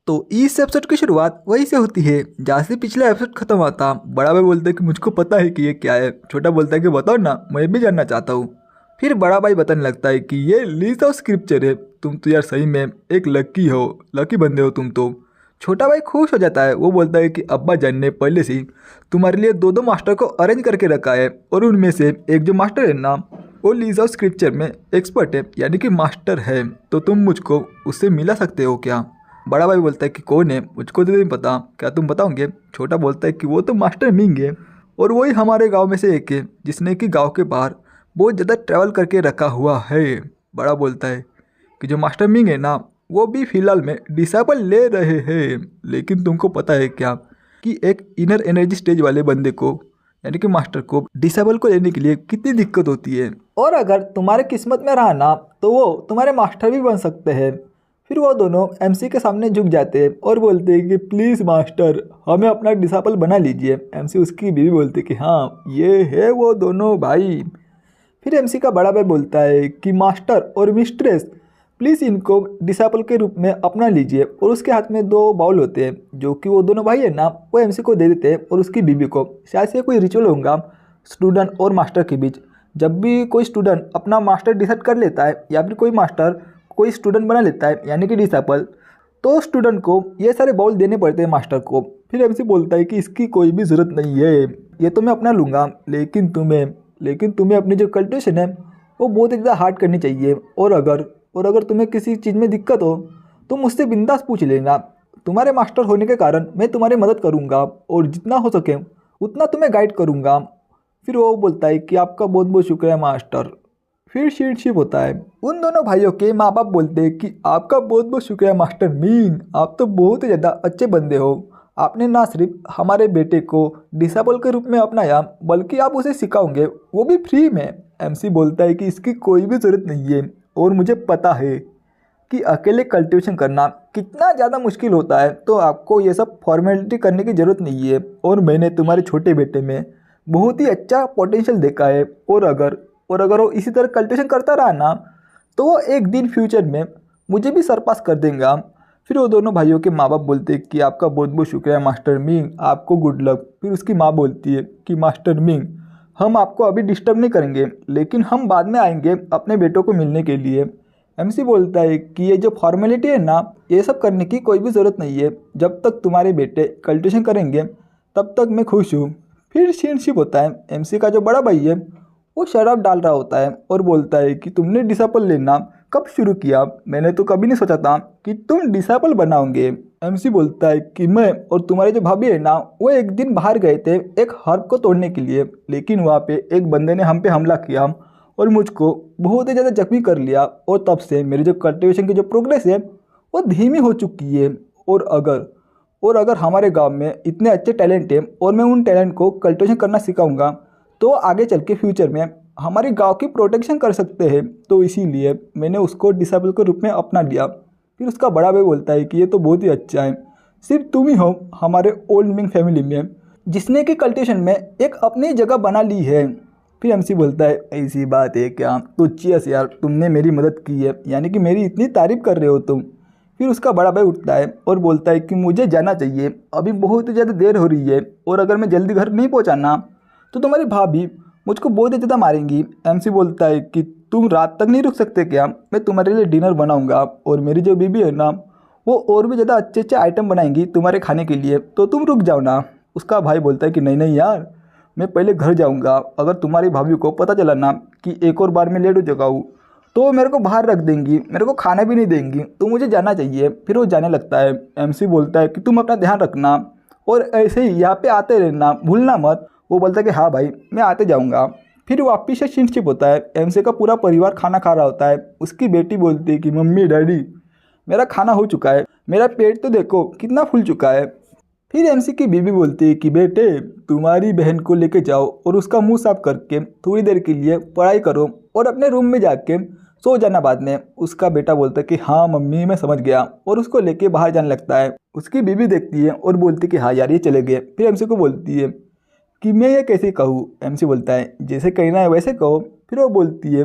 तो इस एपिसोड की शुरुआत वहीं से होती है जहाँ से पिछला एपिसोड खत्म हुआ था। बड़ा भाई बोलता है कि मुझको पता है कि ये क्या है। छोटा बोलता है कि बताओ ना, मैं भी जानना चाहता हूँ। फिर बड़ा भाई बताने लगता है कि ये लीज ऑफ स्क्रिप्चर है। तुम तो यार सही में एक लकी हो, लकी बंदे हो तुम तो। छोटा भाई खुश हो जाता है। वो बोलता है कि अब्बा जान ने पहले से ही तुम्हारे लिए दो दो मास्टर को अरेंज करके रखा है, और उनमें से एक जो मास्टर है ना, वो लीज ऑफ स्क्रिप्चर में एक्सपर्ट है, यानी कि मास्टर है। तो तुम मुझको उससे मिला सकते हो क्या? बड़ा भाई बोलता है कि कौन है, मुझको तो नहीं पता, क्या तुम बताओगे? छोटा बोलता है कि वो तो मास्टर मिंग है, और वही हमारे गांव में से एक है जिसने कि गांव के बाहर बहुत ज़्यादा ट्रैवल करके रखा हुआ है। बड़ा बोलता है कि जो मास्टर मिंग है ना, वो भी फिलहाल में डिसेबल ले रहे हैं। लेकिन तुमको पता है क्या कि एक इनर एनर्जी स्टेज वाले बंदे को, यानी कि मास्टर को, डिसेबल को लेने के लिए कितनी दिक्कत होती है, और अगर तुम्हारे किस्मत में रहा ना तो वो तुम्हारे मास्टर भी बन सकते हैं। फिर वो दोनों एमसी के सामने झुक जाते हैं और बोलते हैं कि प्लीज़ मास्टर, हमें अपना डिसेबल बना लीजिए। एमसी उसकी बीवी बोलती है कि हाँ, ये है वो दोनों भाई। फिर एमसी का बड़ा भाई बोलता है कि मास्टर और मिस्ट्रेस, प्लीज़ इनको डिसेबल के रूप में अपना लीजिए। और उसके हाथ में दो बाउल होते हैं जो कि वो दोनों भाई है ना, वो एमसी को दे देते हैं और उसकी बीवी को। शायद से कोई रिचुअल होगा स्टूडेंट और मास्टर के बीच। जब भी कोई स्टूडेंट अपना मास्टर डिसाइड कर लेता है, या फिर कोई मास्टर कोई स्टूडेंट बना लेता है, यानी कि डिसेबल, तो स्टूडेंट को ये सारे बाउल देने पड़ते हैं मास्टर को। फिर एमसी बोलता है कि इसकी कोई भी ज़रूरत नहीं है, ये तो मैं अपना लूँगा, लेकिन तुम्हें अपनी जो कल्टिवेशन है वो बहुत ही ज़्यादा हार्ड करनी चाहिए। और अगर तुम्हें किसी चीज़ में दिक्कत हो तो मुझसे बिंदास पूछ लेना। तुम्हारे मास्टर होने के कारण मैं तुम्हारी मदद करूँगा, और जितना हो सके उतना तुम्हें गाइड करूँगा। फिर वो बोलता है कि आपका बहुत बहुत शुक्रिया मास्टर। फिर शीटशिप होता है। उन दोनों भाइयों के माँ बाप बोलते हैं कि आपका बहुत बहुत शुक्रिया मास्टर मीन, आप तो बहुत ही ज़्यादा अच्छे बंदे हो। आपने ना सिर्फ हमारे बेटे को डिसेबल के रूप में अपनाया, बल्कि आप उसे सिखाओगे, वो भी फ्री में। एमसी बोलता है कि इसकी कोई भी ज़रूरत नहीं है, और मुझे पता है कि अकेले कल्टिवेशन करना कितना ज़्यादा मुश्किल होता है, तो आपको ये सब फॉर्मेलिटी करने की ज़रूरत नहीं है। और मैंने तुम्हारे छोटे बेटे में बहुत ही अच्छा पोटेंशियल देखा है, और अगर वो इसी तरह कल्टिवेशन करता रहा ना, तो वो एक दिन फ्यूचर में मुझे भी सरपास कर देगा। फिर वो दोनों भाइयों के माँ बाप बोलते हैं कि आपका बहुत बहुत शुक्रिया मास्टर मिंग, आपको गुड लक। फिर उसकी माँ बोलती है कि मास्टर मिंग, हम आपको अभी डिस्टर्ब नहीं करेंगे, लेकिन हम बाद में आएंगे अपने बेटों को मिलने के लिए। एमसी बोलता है कि ये जो फॉर्मेलिटी है ना, ये सब करने की कोई भी ज़रूरत नहीं है। जब तक तुम्हारे बेटे कल्टिवेशन करेंगे तब तक मैं खुश हूँ। फिर सीनशिप होता है। एमसी का जो बड़ा भाई है वो शराब डाल रहा होता है और बोलता है कि तुमने डिसेबल लेना कब शुरू किया? मैंने तो कभी नहीं सोचा था कि तुम डिसेबल बनाओगे। एमसी बोलता है कि मैं और तुम्हारे जो भाभी है ना, वो एक दिन बाहर गए थे एक हर्ब को तोड़ने के लिए, लेकिन वहाँ पे एक बंदे ने हम पे हमला किया और मुझको बहुत ही ज़्यादा जख्मी कर लिया। और तब से मेरी जो कल्टिवेशन की जो प्रोग्रेस है वो धीमी हो चुकी है। और अगर हमारे गाँव में इतने अच्छे टैलेंट हैं और मैं उन टैलेंट को कल्टिवेशन करना सिखाऊंगा, तो आगे चल के फ्यूचर में हमारे गांव की प्रोटेक्शन कर सकते हैं। तो इसीलिए मैंने उसको डिसेबल के रूप में अपना लिया। फिर उसका बड़ा भाई बोलता है कि ये तो बहुत ही अच्छा है, सिर्फ तुम ही हो हमारे ओल्ड मिंग फैमिली में जिसने कि कल्टिवेशन में एक अपनी जगह बना ली है। फिर एमसी बोलता है ऐसी बात है क्या? तो चीयर्स यार, तुमने मेरी मदद की है, यानी कि मेरी इतनी तारीफ कर रहे हो तुम। फिर उसका बड़ा भाई उठता है और बोलता है कि मुझे जाना चाहिए, अभी बहुत ही ज़्यादा देर हो रही है, और अगर मैं जल्दी घर नहीं पहुँचा ना तो तुम्हारी भाभी मुझको बहुत ही ज़्यादा मारेंगी। एमसी बोलता है कि तुम रात तक नहीं रुक सकते क्या? मैं तुम्हारे लिए डिनर बनाऊंगा, और मेरी जो बीबी है ना, वो और भी ज़्यादा अच्छे अच्छे आइटम बनाएंगी तुम्हारे खाने के लिए, तो तुम रुक जाओ ना। उसका भाई बोलता है कि नहीं नहीं यार, मैं पहले घर जाऊंगा। अगर तुम्हारी भाभी को पता चला ना कि एक और बार मैं लेट हो चुका हूँ, तो मेरे को बाहर रख देंगी, मेरे को खाना भी नहीं देंगी, तो मुझे जाना चाहिए। फिर वो जाने लगता है। एमसी बोलता है कि तुम अपना ध्यान रखना, और ऐसे ही यहाँ पे आते रहना, भूलना मत। वो बोलता है कि हाँ भाई, मैं आते जाऊँगा। फिर वापिस से शिनशिप होता है। एमसी का पूरा परिवार खाना खा रहा होता है। उसकी बेटी बोलती है कि मम्मी डैडी, मेरा खाना हो चुका है, मेरा पेट तो देखो कितना फूल चुका है। फिर एमसी की बीबी बोलती है कि बेटे, तुम्हारी बहन को लेके जाओ और उसका मुंह साफ करके थोड़ी देर के लिए पढ़ाई करो, और अपने रूम में जाके सो जाना बाद में। उसका बेटा बोलता है कि हाँ मम्मी, मैं समझ गया, और उसको लेके बाहर जाने लगता है। उसकी बीबी देखती है और बोलती है कि हाँ यार, ये चले गए। फिर एमसी को बोलती है कि मैं ये कैसे कहूँ? एमसी बोलता है जैसे कहना है वैसे कहो। फिर वो बोलती है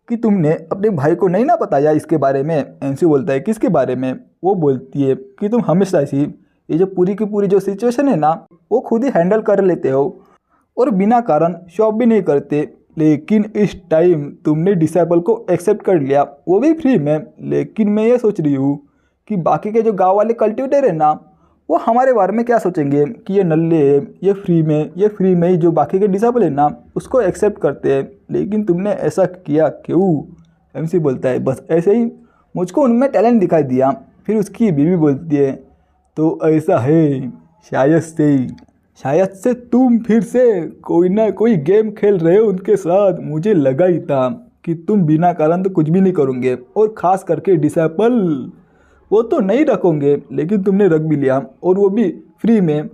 कि तुमने अपने भाई को नहीं ना बताया इसके बारे में। एनसी बोलता है किसके बारे में। वो बोलती है कि तुम हमेशा ही ये जो पूरी की पूरी जो सिचुएशन है ना वो खुद ही हैंडल कर लेते हो और बिना कारण शॉप भी नहीं करते, लेकिन इस टाइम तुमने डिसेबल को एक्सेप्ट कर लिया, वो भी फ्री में। लेकिन मैं ये सोच रही हूँ कि बाकी के जो गांव वाले कल्टिवेटर है ना वो हमारे बारे में क्या सोचेंगे कि ये नल्ले है, ये फ्री में ही जो बाकी के डिसेबल है ना उसको एक्सेप्ट करते हैं, लेकिन तुमने ऐसा किया क्यों। एमसी बोलता है बस ऐसे ही मुझको उनमें टैलेंट दिखाई दिया। फिर उसकी बीवी बोलती है तो ऐसा है, शायद से तुम फिर से कोई ना कोई गेम खेल रहे हो उनके साथ। मुझे लगा ही था कि तुम बिना कारण तो कुछ भी नहीं करोगे, और ख़ास करके डिसेबल वो तो नहीं रखोगे, लेकिन तुमने रख भी लिया और वो भी फ्री में।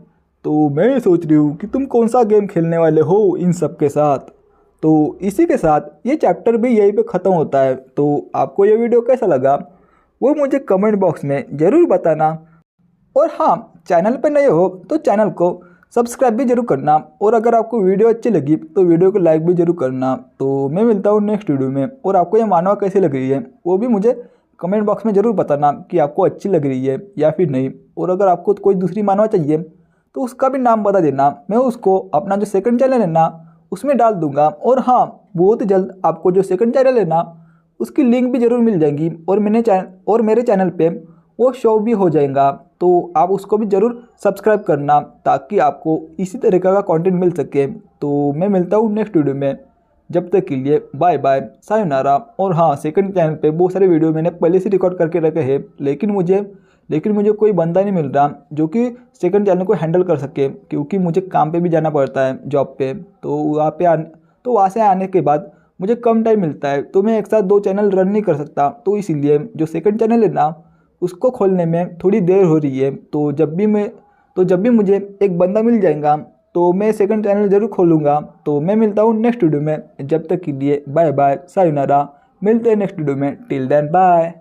तो मैं सोच रही हूँ कि तुम कौन सा गेम खेलने वाले हो इन सब के साथ। तो इसी के साथ ये चैप्टर भी यहीं पे ख़त्म होता है। तो आपको ये वीडियो कैसा लगा वो मुझे कमेंट बॉक्स में ज़रूर बताना। और हाँ, चैनल पे नए हो तो चैनल को सब्सक्राइब भी जरूर करना, और अगर आपको वीडियो अच्छी लगी तो वीडियो को लाइक भी जरूर करना। तो मैं मिलता हूँ नेक्स्ट वीडियो में, और आपको ये मानवा कैसी लग रही है वो भी मुझे कमेंट बॉक्स में ज़रूर बताना कि आपको अच्छी लग रही है या फिर नहीं। और अगर आपको कोई दूसरी मानवा चाहिए तो उसका भी नाम बता देना, मैं उसको अपना जो सेकंड चैनल है ना उसमें डाल दूंगा। और हाँ, बहुत जल्द आपको जो सेकंड चैनल है ना उसकी लिंक भी ज़रूर मिल जाएगी, और मेरे चैनल पे वो शो भी हो जाएगा। तो आप उसको भी ज़रूर सब्सक्राइब करना ताकि आपको इसी तरीक़े का कंटेंट मिल सके। तो मैं मिलता हूँ नेक्स्ट वीडियो में, जब तक के लिए बाय बाय, सायोनारा। और हाँ, सेकंड चैनल पे बहुत सारे वीडियो मैंने पहले से रिकॉर्ड करके रखे हैं, लेकिन मुझे कोई बंदा नहीं मिल रहा जो कि सेकंड चैनल को हैंडल कर सके, क्योंकि मुझे काम पे भी जाना पड़ता है जॉब पे। तो वहाँ से आने के बाद मुझे कम टाइम मिलता है, तो मैं एक साथ 2 चैनल रन नहीं कर सकता। तो इसीलिए जो सेकंड चैनल है ना उसको खोलने में थोड़ी देर हो रही है। तो जब भी मुझे एक बंदा मिल जाएगा तो मैं सेकंड चैनल ज़रूर खोलूँगा। तो मैं मिलता हूँ नेक्स्ट वीडियो में, जब तक के लिए बाय बाय, सायोनारा। मिलते हैं नेक्स्ट वीडियो में, टिल देन बाय।